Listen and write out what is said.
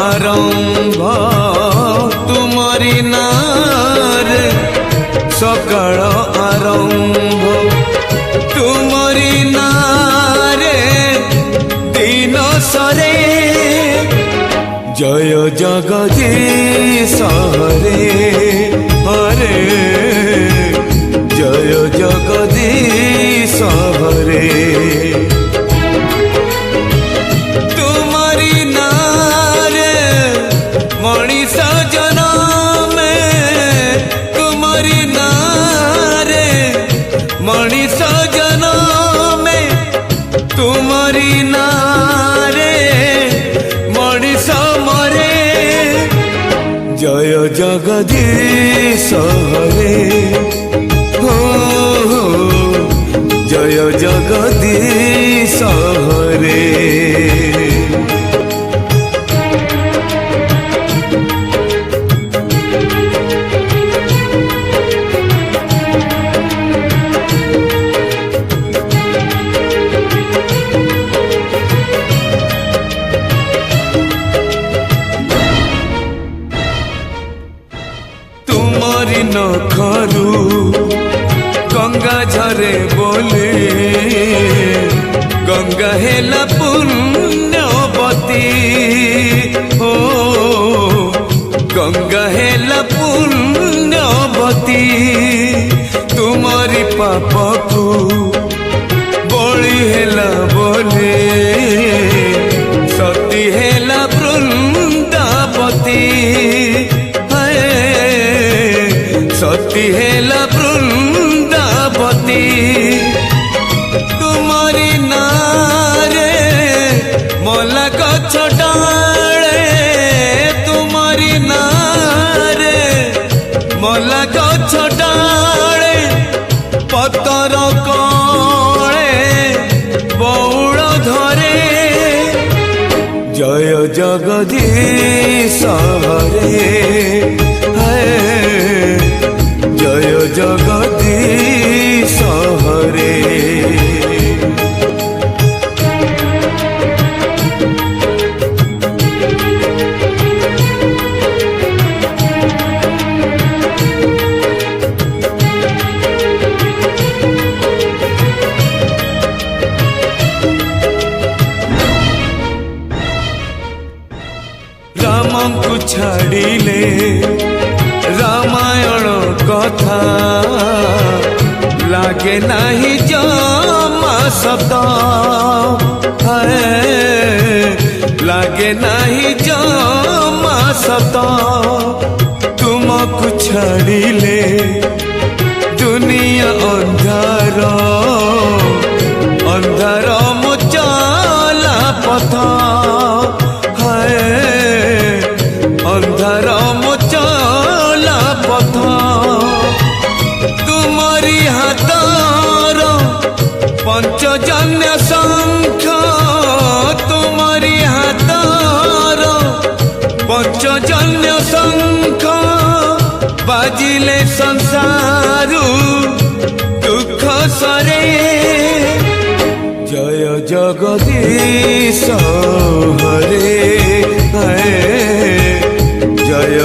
आरंभ तुमरी नारे सकाळ आरंभ तुमरी नारे दिन सरे जय जगदीश हरे हरे जय जगदीश हरे तुम्हारी नारे मनीष जन्म तुम्हारी नारे मनीष जन्म तुम्हारी नारे मनीष मरे जय जगदीश हरे हो जय जगदीश हरे तुम्हारी नखरू गंगा झरे बोले गंगा हेला पुण्यवती हो गंगा हेला पुण्यवती तुम्हारी पाप को बलि हेला बोले सती हेला वृंदावती सती हेला वृंदावती तुम्हारी नारे मला गछ डाले तुम्हारी नारे मला गछ डाले पतर कले बौड़ धरे जय जगदीश हरे जय जगदीश हरे राम को छाड़िले रामायण कथा लागे नहीं जमा शब्द है लागे नहीं जमा शब्द तुमको छाड़िले दुनिया अंधार अंधार मुचला पथ है अंधार मुचला पथ तुम्हारी हाथर पंचजन्य शंख तुम्हारी हाथर पंचजन्य शंख बाजिले संसारू दुख सरे जय जगदीश हरे जय